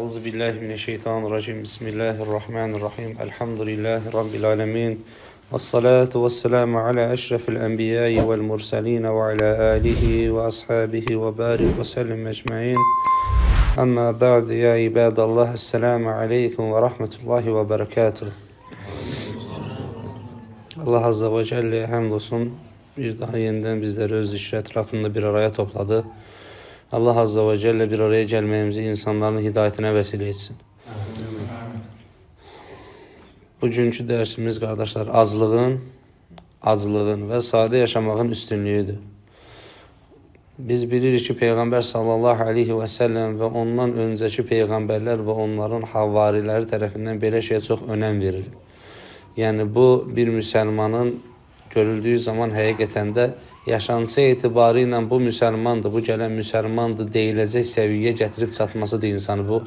Euzu billahi mineşşeytanirracim. Bismillahirrahmanirrahim. Elhamdülillahi rabbil alamin. Vessalatu vesselamu ala eşrefil enbiya'i vel murselin ve ala alihi ve ashabihi ve barik ve sellem ecmaîn. Amma ba'd ya ibadallah. Esselamu aleyküm ve rahmetullahi ve berekatuh. Allah azze ve celle hamdolsun bir daha yeniden bizleri öz zikri etrafında bir araya topladı. Allah azze ve celle bir araya gelməyimizi insanların hidayətinə vəsilə etsin. Bugünkü dərsimiz qardaşlar aclığın və sadə yaşamağın üstünlüyüdür. Biz bilirik ki Peyğəmbər sallallahu aleyhi və səlləm və ondan öncəki peyğəmbərlər və onların havariləri tərəfindən belə şeyə çox önəm verilir. Yəni bu bir müsəlmanın görüldüyü zaman həqiqətən də yaşantısı etibarı ilə bu müsəlmandır, bu gələn müsəlmandır deyiləcək səviyyəyə gətirib çatmasıdır insanı bu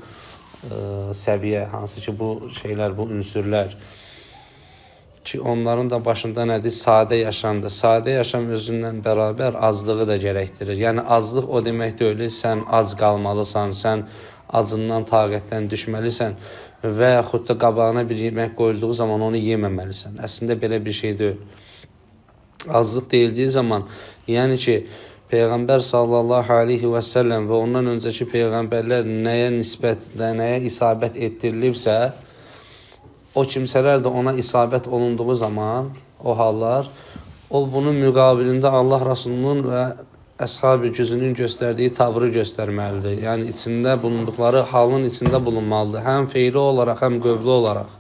səviyyə, hansı ki bu şeylər, bu ünsürlər ki onların da başında nədir? Sadə yaşamdır. Sadə yaşam özündən bərabər aclığı da gərəkdirir. Yəni aclıq o demək deyil, sən ac qalmalısan, sən acından, taqətdən düşməlisən və yaxud da qabağına bir yemək qoyulduğu zaman onu yeməməlisən. Əslində belə bir şey deyil. Aclıq deyildiyi zaman, yəni ki, Peyğəmbər sallallahu aleyhi və səlləm və ondan öncəki peyğəmbərlər nəyə nisbət, nəyə isabət etdirilibsə, o kimsələr də ona isabət olunduğu zaman, o hallar, o bunun müqabilində Allah Rasulunun və əshab-ı güzünün göstərdiyi tavrı göstərməlidir. Yəni, içində bulunduqları halın içində bulunmalıdır. Həm feili olaraq, həm qövlü olaraq.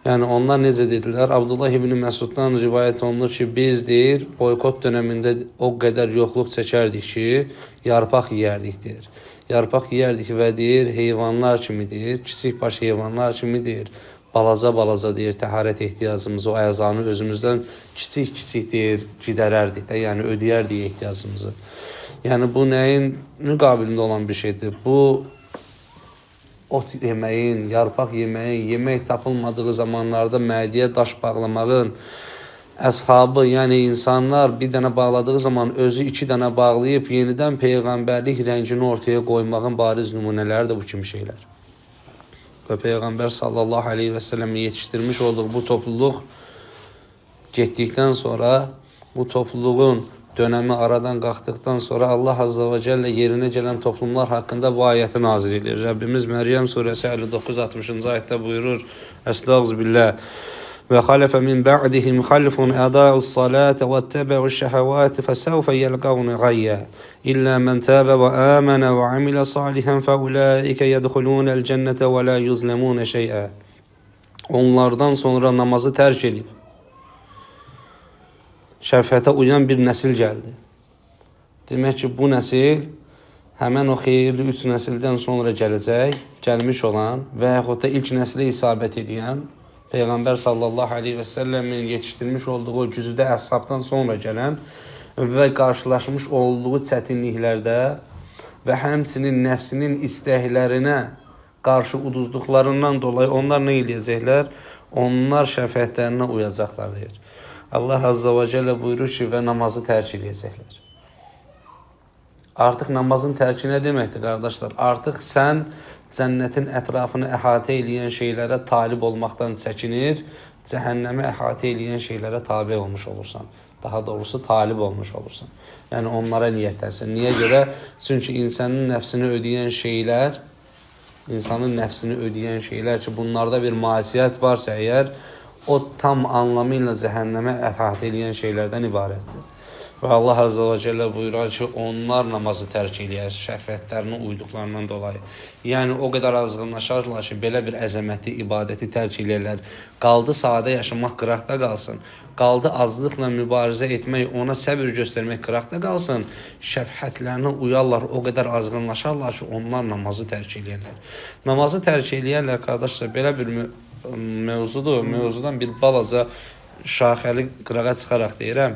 Yəni, onlar necə dedilər? Abdullah ibn Məsuddan rivayət olunur ki, biz deyir, boykot dönəmində o qədər yoxluq çəkərdik ki, yarpaq yeyərdik deyir. Yarpaq yeyərdik və deyir, heyvanlar kimi deyir, kiçik baş heyvanlar kimi deyir, balaca deyir, təharət ehtiyacımızı, o əzanı özümüzdən kiçik deyir, gidərərdik də, yəni ödəyərdik ehtiyacımızı. Yəni, bu nəyin müqabilində olan bir şeydir? Bu, ot yeməyin, yarpaq yeməyin, yemək tapılmadığı zamanlarda mədiyə daş bağlamağın, əshabı, yəni insanlar bir dənə bağladığı zaman özü 2 dənə bağlayıb yenidən peyğəmbərlik rəngini ortaya qoymağın bariz nümunələri də bu kimi şeylər. Və Peyğəmbər sallallahu aleyhi və səlləmin yetişdirmiş olduğu bu topluluq getdikdən sonra, bu topluluğun dönəmi aradan qalxdıqdan sonra Allah azze və cəllə yerinə gələn toplumlar haqqında bu ayəti nazil edir. Rəbbimiz Məryəm surəsi 59-60-cı ayətdə buyurur, Əstəğfirullah. Və xalifə min ba'dihim xalifun əda'us salətə və təbə'uş şəhəvətə fəsəvfə yəlqavnə qayyə. İllə mən təbə və əmənə və amilə salihən fəuləikə yədxulunəl cənnətə və lə yuzləmunə şeyə. Onlardan sonra namazı tərk edib şəfqətə uyan bir nəsil gəldi. Demək ki, bu nəsil həmən o xeyirli 3 nəsildən sonra gəlmiş olan və yaxud da ilk nəslə isabət edən Peyğəmbər sallallahu aleyhi və səlləmin yetişdirmiş olduğu güzdə əshabdan sonra gələn və qarşılaşmış olduğu çətinliklərdə və həmçinin nəfsinin istəklərinə qarşı uduzduqlarından dolayı onlar nə eləyəcəklər? Onlar şəfqətlərinə uyacaqlar deyir. Allah azze və cəllə buyurur ki, və namazı tərk edəcəklər. Artıq namazın tərki nə deməkdir, qardaşlar? Artıq sən cənnətin ətrafını əhatə eləyən şeylərə talib olmaqdan çəkinir, cəhənnəmi əhatə eləyən şeylərə tabi olmuş olursan. Daha doğrusu talib olmuş olursan. Yəni onlara niyyətlərsən. Niyə görə? Çünki insanın nəfsini ödəyən şeylər ki, bunlarda bir masiyyət varsa əgər, o tam anlamıyla cəhənnəmə əhatə eləyən şeylərdən ibarətdir. Və Allah azze və cəllə buyurar ki, onlar namazı tərk eləyər, şəhvətlərinə uyduqlarından dolayı. Yəni, o qədər azğınlaşarlar ki, belə bir əzəmətli ibadəti tərk eləyərlər. Qaldı sadə yaşamaq qıraqda qalsın. Qaldı aclıqla mübarizə etmək, ona səbir göstərmək qıraqda qalsın. Şəfqətlərinə uyarlar, o qədər azğınlaşarlar ki, onlar namazı tərk eləyərlər. Namazı tərk eləyərlər, qardaşlar, belə bir mövzudur. Mövzudan bir balaca şaxəli qırağa çıxaraq deyirəm.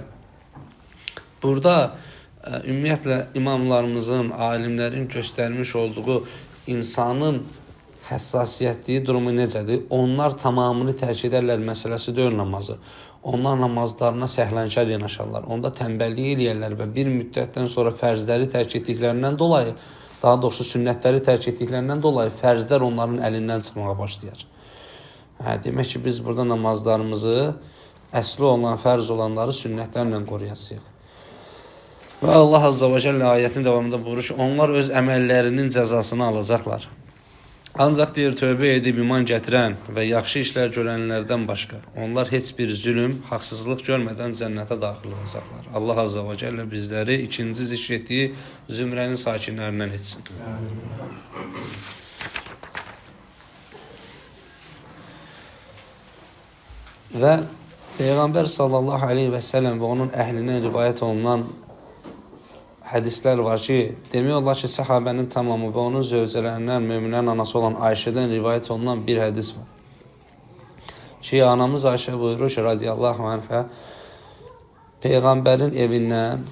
Burada ümumiyyətlə imamlarımızın, alimlərin göstərmiş olduğu insanın həssasiyyətliyi durumu necədir? Onlar tamamını tərk edərlər məsələsi deyil namazı. Onlar namazlarına səhlənkar yanaşarlar. Onda tənbəllik eləyərlər və bir müddətdən sonra fərzləri tərk etdiklərindən dolayı daha doğrusu sünnətləri tərk etdiklərindən dolayı fərzlər onların əlindən çıxmağa başlayar. Demək ki, biz burada namazlarımızı əsli olan, fərz olanları sünnətlərlə qoruyasıyıq. Və Allah Azza və Cəllə ayətin davamında buyurur ki, onlar öz əməllərinin cəzasını alacaqlar. Ancaq deyir, tövbə edib iman gətirən və yaxşı işlər görənlərdən başqa, onlar heç bir zülüm, haqsızlıq görmədən cənnətə daxil olacaqlar. Allah Azza və Cəllə bizləri ikinci zikr etdiyi zümrənin sakinlərindən etsin. Və Peyğəmbər sallallahu aleyhi və səlləm və onun əhlindən rivayət olunan hədislər var ki, demək olar ki, səhabənin tamamı və onun zövcələrindən, möminlərin anası olan Ayşədən rivayət olunan bir hədis var. Ki, anamız Ayşə buyurur ki, radiyallahu anhə, Peyğəmbərin evindən,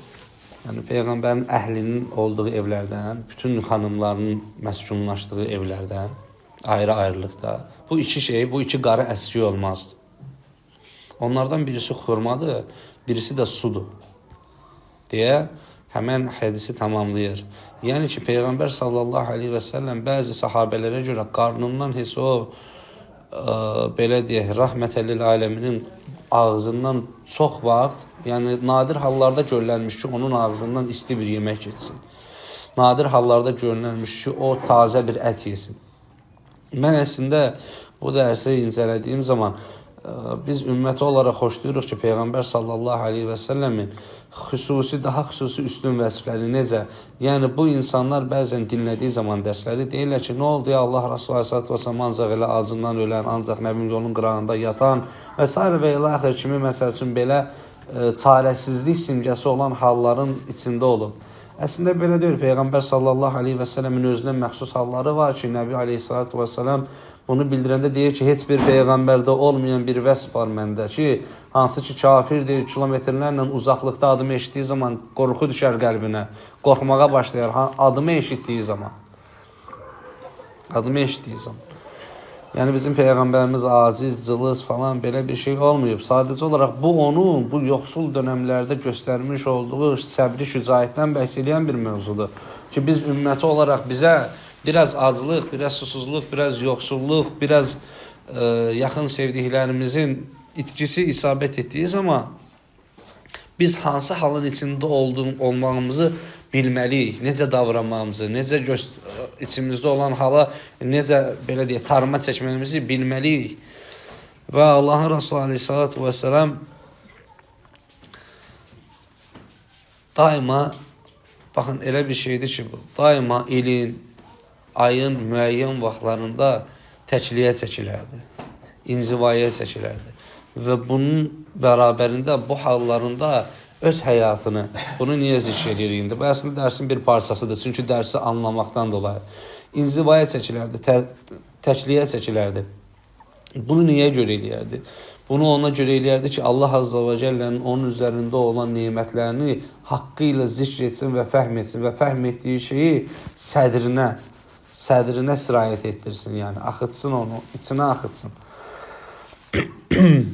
yəni Peyğəmbərin əhlinin olduğu evlərdən, bütün xanımların məskunlaşdığı evlərdən, ayrı-ayrılıqda, bu iki qarı əski olmazdı. Onlardan birisi xurmadır, birisi də sudur, deyə həmən hədisi tamamlayır. Yəni ki, Peyğəmbər sallallahu aleyhi və səlləm bəzi sahabələrə görə qarnından heç o, belə deyək, rəhmətəlil aləminin ağzından çox vaxt, yəni nadir hallarda görülənmiş ki, onun ağzından isti bir yemək geçsin. Nadir hallarda görülənmiş ki, o tazə bir ət yesin. Mən əslində bu dərsi incələdiyim zaman biz ümməti olaraq xoşlayırıq ki, Peyğəmbər sallallahu aleyhi və səlləmin daha xüsusi üstün vəzifləri necə? Yəni, bu insanlar bəzən dinlədiyi zaman dərsləri deyirlər ki, nə oldu ya Allah Rasulü Aleyhisselatü Vesselam ancaq elə acından ölən, ancaq Nəbinin yolun qırağında yatan və s. və ilə axır kimi məsəl üçün belə çarəsizlik simgəsi olan halların içində olub. Əslində belə deyil, Peyğəmbər sallallahu aleyhi və səlləmin özünə məxsus halları var ki, Nəbi Aleyhisselatü Vesselam bunu bildirəndə deyir ki, heç bir Peyğəmbərdə olmayan bir vəsf var məndə ki, hansı ki, kafirdir, kilometrlərlə uzaqlıqda adımı eşitdiyi zaman qorxu düşər qəlbinə, qorxmağa başlayar, adımı eşitdiyi zaman. Yəni, bizim Peyğəmbərimiz aciz, cılız falan belə bir şey olmayıb. Sadəcə olaraq bu onun, bu yoxsul dönəmlərdə göstərmiş olduğu səbri şücaətdən bəhs edən bir mövzudur. Ki, biz ümməti olaraq bizə biraz aclıq, biraz susuzluq, biraz yoxsulluq, biraz yaxın sevdiklərimizin itkisi isabət etdiyi zaman biz hansı halın içində olmağımızı bilməliyik, necə davranmağımızı, necə içimizdə olan hala necə belə deyək, tarıma çəkməyimizi bilməliyik. Və Allahın Rasulü Aleyhisselatü Vesselam daima, baxın elə bir şeydir ki, daima ilin, ayın müəyyən vaxtlarında təkliyə çəkilərdi, inzivaya çəkilərdi. Və bunun bərabərində, bu hallarında öz həyatını, bunu niyə zikr edirik indi? Bu əslində dərsin bir parçasıdır, çünki dərsi anlamaqdan dolayı. İnzivaya çəkilərdi, təkliyə çəkilərdi. Bunu niyə görə eləyərdi? Bunu ona görə eləyərdi ki, Allah Azza və Cəllənin onun üzərində olan nemətlərini haqqı ilə zikr etsin və fəhm etsin və fəhm etdiyi şeyi sədrinə sirayət etdirsin, yəni axıtsın onu, içinə axıtsın.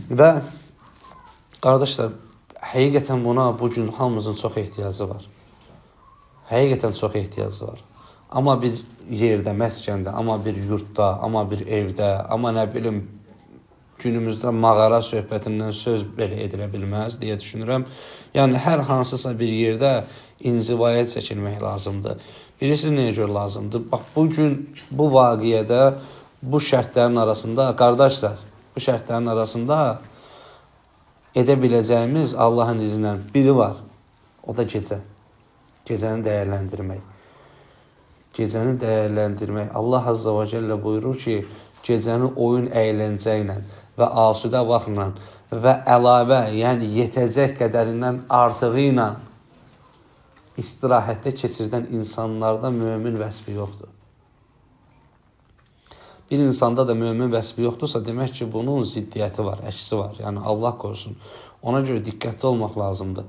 Və qardaşlar, həqiqətən buna bugün hamımızın çox ehtiyacı var. Həqiqətən çox ehtiyacı var. Amma bir yerdə, məskəndə, amma bir yurtda, amma bir evdə, amma nə bilim, günümüzdə mağara söhbətindən söz belə edilə bilməz deyə düşünürəm. Yəni, hər hansısa bir yerdə inzivaya çəkilmək lazımdır. Birisi nəyə görə lazımdır? Bax, bugün bu vaqiyyədə, bu şərtlərin arasında, qardaşlar, bu şərtlərin arasında edə biləcəyimiz Allahın izinlə biri var. O da gecə. Gecəni dəyərləndirmək. Gecəni dəyərləndirmək. Allah Azza və Cəllə buyurur ki, gecəni oyun əyləncə ilə və asudə vaxtla və əlavə, yəni yetəcək qədərindən artığı ilə istirahətdə keçirdən insanlarda mömin vəsfi yoxdur. Bir insanda da mömin vəsfi yoxdursa, demək ki, bunun ziddiyyəti var, əksi var. Yəni, Allah qorusun. Ona görə diqqətli olmaq lazımdır.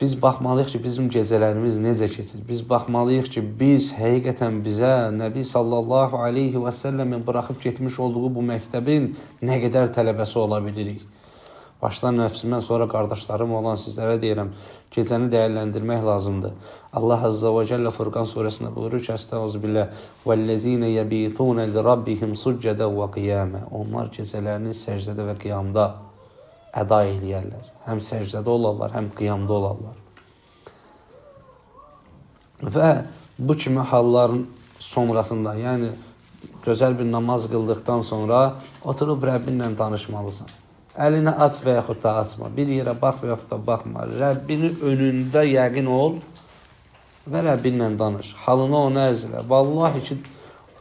Biz baxmalıyıq ki, bizim gecələrimiz necə keçir. Biz baxmalıyıq ki, biz həqiqətən bizə Nəbi sallallahu aleyhi və səlləmin buraxıb getmiş olduğu bu məktəbin nə qədər tələbəsi ola bilirik. Başdan nəfsimdən sonra qardaşlarım olan sizlərə deyirəm, gecəni dəyərləndirmək lazımdır. Allah Azza və Cəllə Furqan surəsində buyurur ki, Əstəğfirullah, "Vəllezîne yebîtûne lirabbihim succeden və qiyâme." Onlar gecələrini səcdədə və qiyamda əda eləyərlər. Həm səcdədə olarlar, həm qiyamda olarlar. Və bu kimi halların sonrasında, yəni gözəl bir namaz qıldıqdan sonra oturub Rəbbinlə danışmalısan. Əlini aç və yaxud da açma. Bir yerə bax və yaxud da baxma. Rəbbinin önündə yəqin ol və Rəbbinlə danış. Halını ona ərz elə. Vallahi ki,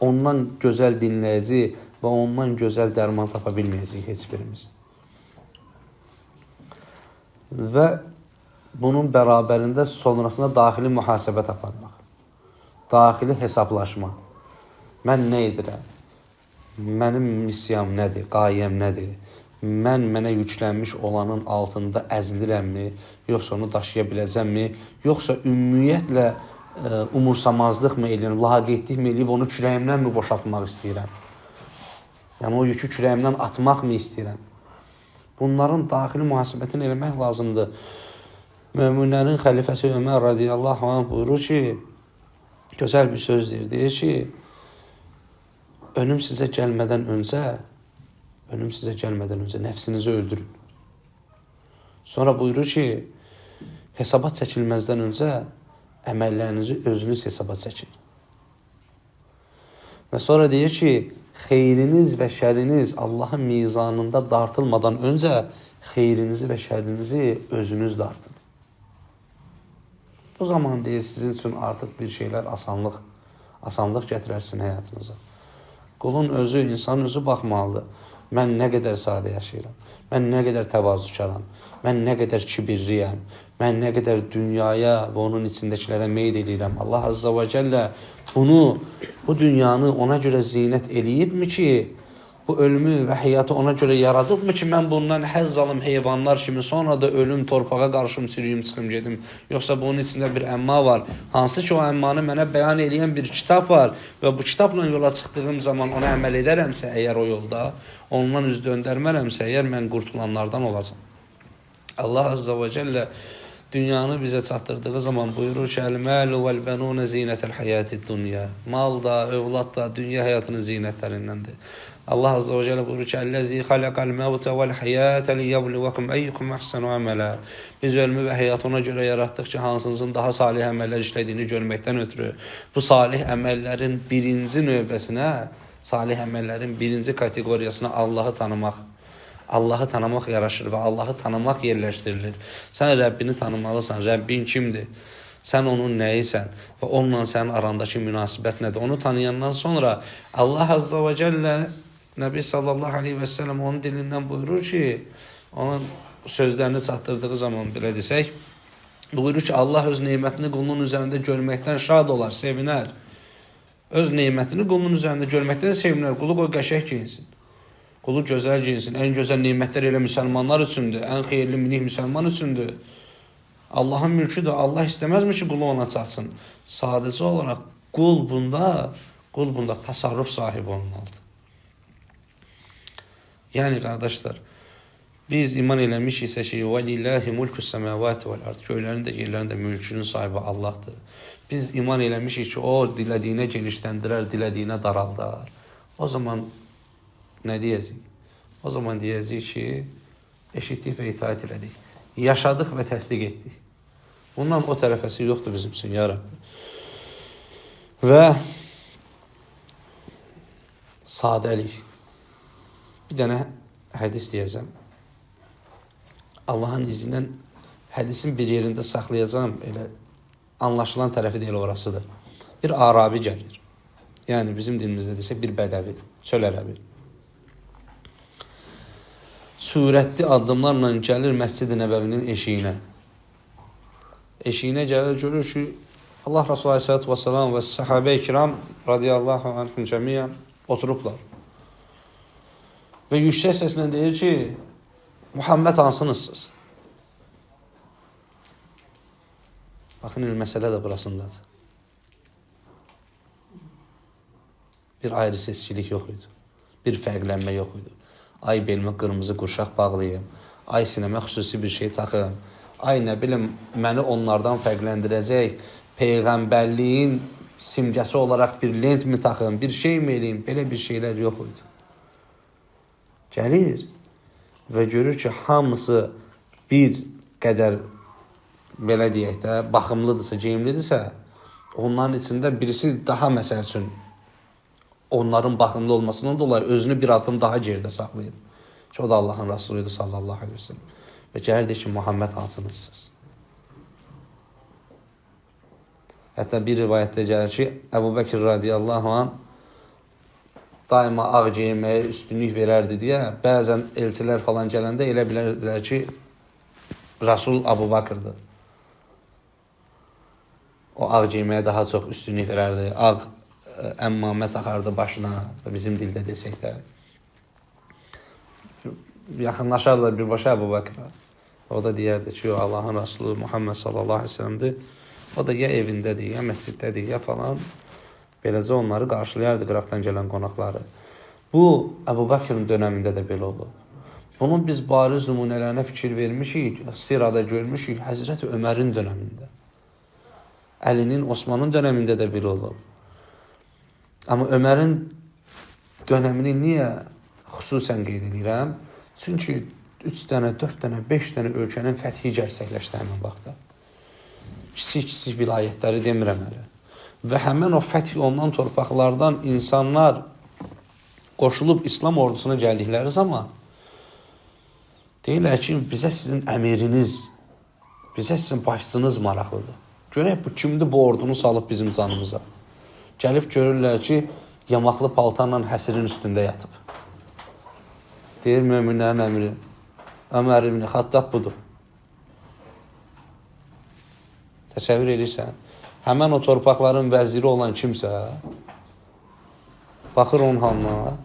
ondan gözəl dinləyici və ondan gözəl dərman tapa bilməyəcəyik heç birimiz. Və bunun bərabərində sonrasında daxili mühasibət aparmaq. Daxili hesablaşma. Mən nə edirəm? Mənim missiyam nədir? Qayəm nədir? Mənə yüklənmiş olanın altında əzilirəmmi? Yoxsa onu daşıya biləcəmmi? Yoxsa ümumiyyətlə umursamazlıq mı eləyirəm? Laqeydlik mi eləyib onu kürəyimdən mi boşaltmaq istəyirəm? Yəni o yükü kürəyimdən atmaq mı istəyirəm? Bunların daxili mühasibətini eləmək lazımdır. Möminlərin xəlifəsi Ömər radiyallahu anh buyurur ki, gözəl bir söz deyir ki, ölüm sizə gəlmədən öncə nəfsinizi öldürün. Sonra buyurur ki, hesabat çəkilməzdən öncə əməllərinizi özünüz hesabat çəkin. Və sonra deyir ki, xeyriniz və şəriniz Allahın mizanında dartılmadan öncə xeyrinizi və şərinizi özünüz dartın. Bu zaman deyir, sizin üçün artıq bir şeylər asanlıq gətirərsin həyatınıza. Qulun özü, insanın özü baxmalıdır. Mən nə qədər sadə yaşayıram, mən nə qədər təvazükaram, mən nə qədər kibirliyəm, mən nə qədər dünyaya və onun içindəkilərə meyl edirəm. Allah Azza və Cəllə bu dünyanı ona görə zinət eləyibmi ki, bu ölümü və həyatı ona görə yaradıbmı ki, mən bundan həzz alım heyvanlar kimi, sonra da ölüm torpağa qarşım, çürüyüm, çıxım gedim. Yoxsa bunun içində bir əmma var. Hansı ki, o əmmanı mənə bəyan edən bir kitab var və bu kitabla yola çıxdığım zaman ona əməl edərəmsə, əgər o yolda, ondan üz döndərmərəmsə, əgər mən qurtulanlardan olacam. Allah Azza və Cəllə dünyanı bizə çatdırdığı zaman buyurur ki, "Əl-məlu vəl-bənunə zinətəl həyatid dunya." Mal da, övlad da dünya həyatının zinətlərindəndir. Allah Azza və Cəllə buyurur ki, "Əlləzi xalaqal mevtə vəl-həyətə liyəbluvakum əyyukum əhsənu əmələ." Biz ölümü və həyatı ona görə yaratdıq ki, hansınızın daha salih əməllər işlədiyini görməkdən ötürü bu salih əməllərin birinci növbəsinə, salih əməllərin birinci kateqoriyasına Allahı tanımaq yaraşır və Allahı tanımaq yerləşdirilir. Sən Rəbbini tanımalısan. Rəbbin kimdir? Sən onun nəyisən və onunla sənin arandakı münasibət nədir? Onu tanıyandan sonra Allah Azza və Cəllə Nəbi sallallahu aleyhi və səlləm onun dilindən buyurur ki, onun sözlərini çatdırdığı zaman belə desək, buyurur ki, Allah öz neymətini qulunun üzərində görməkdən şad olar, sevinər. Öz neymətini qulunun üzərində görməkdən sevinər. Qulu qoy qəşəng giyinsin. Qulu gözəl giyinsin. Ən gözəl neymətlər elə müsəlmanlar üçündür. Ən xeyirli minik müsəlman üçündür. Allahın mülküdür. Allah istəməzmi ki, qulu ona çatsın? Sadəcə olaraq qul bunda tasarruf sahibi olmalıdır. Yəni, qardaşlar, biz iman eləmişiksə ki, وَلِلَّهِ مُلْكُ السَّمَاوَاتِ وَالْأَرْضِ Göylərin də, yerlərin də mülkünün sahibi Allahdır. Biz iman eləmişik ki, o dilədiyinə genişləndirər, dilədiyinə daraldar. O zaman nə deyəcəyik? O zaman deyəcəyik ki, eşitdik və itaat elədik. Yaşadıq və təsdiq etdik. Bundan o tərəfəsi yoxdur bizim üçün, ya Rabbi. Və sadəlik. Bir dənə hədis deyəcəm. Allahın izindən hədisin bir yerində saxlayacağım, elə anlaşılan tərəfi deyil orasıdır. Bir Arabi gəlir. Yəni bizim dilimizdə desək bir bədəvi, çöl ərəbi. Sürətli addımlarla gəlir Məscid-i Nəbəvinin eşiyinə. Eşiyinə gəlir, görür ki, Allah Resulü Aleyhisselatü Vesselam və sahabə-i kiram radiyallahu anhum cəmiyyən oturublar. Və yüksək səslə deyir ki, Muhammed hansınızsınız? Baxın, məsələ də burasındadır. Bir ayrı seçkilik yox idi. Bir fərqlənmə yox idi. Ay belimə qırmızı qurşaq bağlayayım, ay sinəmə xüsusi bir şey taxım, ay nə bilim, məni onlardan fərqləndirəcək, peyğəmbərliyin simgəsi olaraq bir lent mi taxım, bir şey mi eləyim, belə bir şeylər yox idi. Gəlir və görür ki, hamısı bir qədər, belə deyək də, baxımlıdırsa, geyimlidirsə, onların içində birisi daha məsəl üçün, onların baxımlı olmasından dolayı özünü bir adım daha geride saxlayıb. Ki, o da Allahın Rasuluydu sallallahu aleyhi ve sellem. Və gəlirdi ki, Muhammed hansınızsınız? Hətta bir rivayətdə gəlir ki, Əbu Bəkir radiyallahu anh daima ağ geyinməyə üstünlük verərdi deyə, bəzən elçilər falan gələndə elə bilərdilər ki, Rasul Əbu Bakırdır. O ağ geyinməyə daha çox üstünlük verərdi, ağ əmmamə taxardı başına, bizim dildə desək də. Yaxınlaşarlar birbaşa Əbu Bakıra. O da deyərdi ki, Allahın Rasulü Muhammed sallallahu aleyhi ve sellem'dir. O da ya evindədir, ya məsciddədir, ya falan. Beləcə onları qarşılayardı qıraqdan gələn qonaqları. Bu, Əbu Bakırın dönəmində də belə olub. Bunun biz bariz nümunələrinə fikir vermişik, sirada görmüşük Həzrəti Ömərin dönəmində. Əlinin, Osmanın dönəmində də belə olub. Amma Ömərin dönəmini niyə xüsusən qeyd edirəm? Çünki 3 dənə, 4 dənə, 5 dənə ölkənin fəthi gərsəkləşdi həmin vaxtda. Kiçik-kiçik vilayətləri demirəm hələ. Və həmən o fəth olunan torpaqlardan insanlar qoşulub İslam ordusuna gəldikləri zaman deyirlər ki, bizə sizin əmiriniz, bizə sizin başçınız maraqlıdır. Görək bu kimdir bu ordunu salıb bizim canımıza. Gəlib görürlər ki, yamaqlı paltarla həsirin üstündə yatıb. Deyir möminlərin əmiri, Ömər ibn Xattab budur. Təsəvvür edirsən, həmən o torpaqların vəziri olan kimsə, baxır onun halına,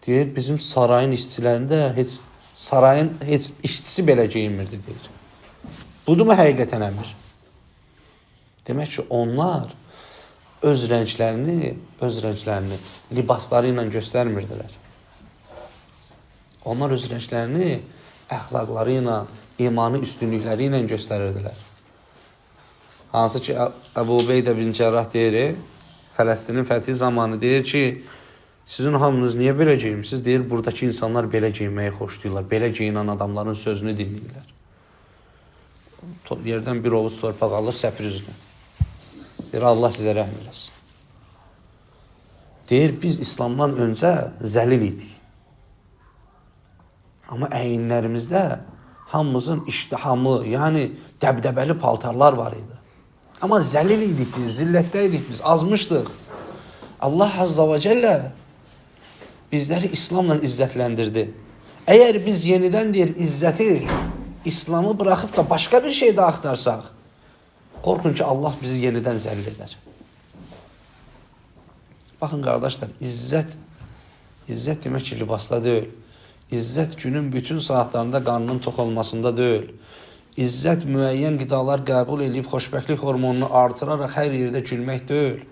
deyir, bizim sarayın işçilərində sarayın heç işçisi belə geyinmirdi, deyir. Budur mu həqiqətən əmir? Demək ki, onlar öz rənglərini libasları ilə göstərmirdilər. Onlar öz rənglərini əxlaqları ilə, imanı üstünlükləri ilə göstərirdilər. Hansı ki, Əbu Ubeydə bin Cərrah deyir, Fələstinin fəthi zamanı deyir ki, sizin hamınız niyə belə geyimsiz? Deyir, buradakı insanlar belə geyinməyi xoşlayırlar, belə geyinən adamların sözünü dinləyirlər. Yerdən bir ovuc torpaq alır, səpir üzünə. Deyir, Allah sizə rəhm eləsin. Deyir, biz İslamdan öncə zəlil idik. Amma əyinlərimizdə hamımızın iştihamı, yəni dəbdəbəli paltarlar var idi. Amma zəlil idik, deyir, zillətdə idik biz, azmışdıq. Allah Azza və Cəllə bizləri İslamla izzətləndirdi. Əgər biz yenidən, deyir, izzəti, İslamı bıraxıb da başqa bir şey də axtarsaq, qorxun ki, Allah bizi yenidən zəll edər. Baxın, qardaşlar, izzət demək ki, libasda deyil. İzzət günün bütün saatlarında qarnının tox olmasında deyil. İzzət müəyyən qidalar qəbul edib xoşbəxtlik hormonunu artıraraq hər yerdə gülmək deyil.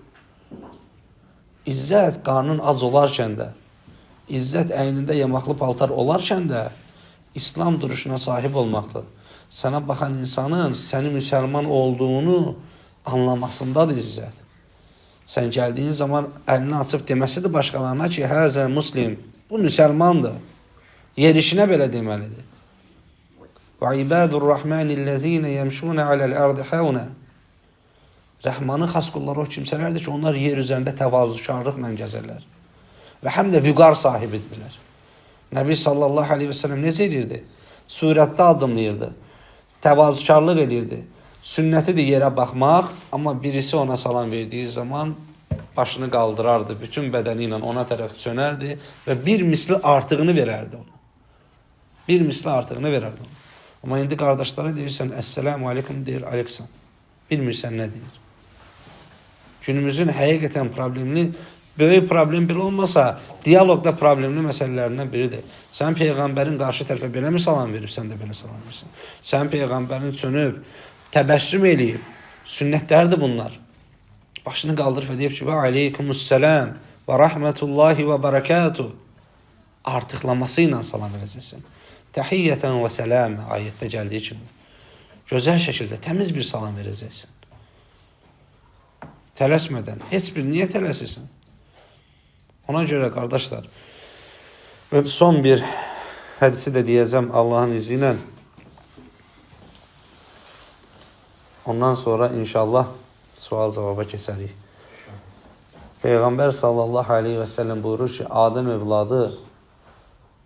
İzzət qarnın ac olarkən də, İzzət əynində yamaqlı paltar olarkən də İslam duruşuna sahib olmaqdır. Sənə baxan insanın səni müsəlman olduğunu anlamasındadır izzət. Sən gəldiyin zaman əlini açıb deməsidir başqalarına ki, həzə muslim, bu müsəlmandır. Yerişinə belə deməlidir. Və ibadur rahmanillezine yemşuna alel ardı hauna. Rəhmanın xas qulları o kimsələrdir ki, onlar yer üzərində təvazükarlıqla gəzərlər. Və həm də vüqar sahibidirlər. Nəbi sallallahu aleyhi ve sellem necə edirdi? Surətdə adımlayırdı. Təvazükarlıq edirdi. Sünnətidir yerə baxmaq, amma birisi ona salam verdiyi zaman başını qaldırardı. Bütün bədəni ilə ona tərəf çönərdi və bir misli artığını verərdi ona. Bir misli artığını verərdi ona. Amma indi qardaşlara deyirsən, Əssəlamu aleykum deyir, aleykum. Bilmirsən nə deyir. Günümüzün həqiqətən problemli, böyük problem bir olmasa, diyaloqda problemli məsələlərindən biridir. Sən Peyğəmbərin qarşı tərəfə belə mi salam verib, sən də belə salam verirsən. Sən Peyğəmbərin çönüb, təbəssüm eləyib, sünnətlərdir bunlar. Başını qaldırıb və deyib ki, və aleykumussalam və rahmetullahi və barakatuh. artıqlaması ilə salam verəcəksən. Təhiyyətən və səlam ayətdə gəldiyi kimi. Gözəl şəkildə, təmiz bir salam verəcəksən. Tələsmədən, heç bir niyə tələsirsən? Ona görə, qardaşlar, son bir hədisi də deyəcəm Allahın izni ilə. Ondan sonra inşallah sual-cavaba keçərik. Peyğəmbər sallallahu aleyhi və səlləm buyurur ki, Adəm övladı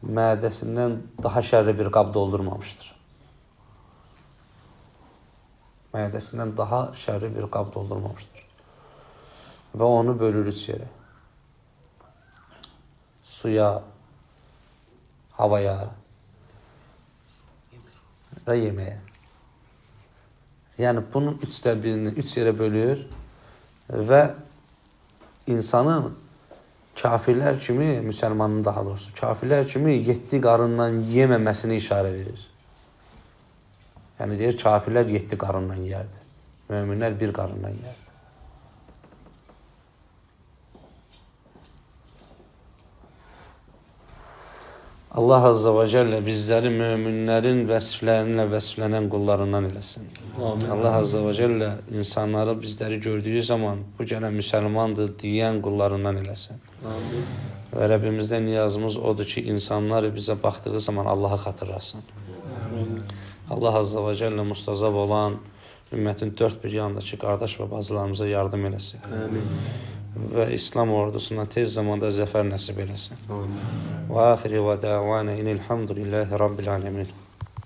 mədəsindən daha şərri bir qab doldurmamışdır. Mədəsindən daha şərri bir qab doldurmamışdır. Və onu bölür üç yerə. Suya, havaya və yeməyə. Yəni, bunun üçdə birini üç yerə bölür və insanın kafirlər kimi, müsəlmanın daha doğrusu, kafirlər kimi 7 qarından yeməməsini işarə verir. Yəni, deyir, kafirlər 7 qarından yerdir. Möminlər 1 qarından yerdir. Allah Azza və Cəllə bizləri möminlərin vəsiflərinlə vəsiflənən qullarından eləsin. Amin. Allah Azza və Cəllə insanları bizləri gördüyü zaman bu gələn müsəlmandır deyən qullarından eləsin. Amin. Və Rəbbimizdən niyazımız odur ki, insanlar bizə baxdığı zaman Allah'a xatırlasın. Amin. Allah Azza və Cəllə mustazab olan ümmətin dörd bir yanındakı qardaş və bacılarımıza yardım eləsin. Amin. Və İslam ordusuna tez zamanda zəfər nəsib eləsin. Amin. Və axiri və dəvana inilhamdülillahi rabbil alemin.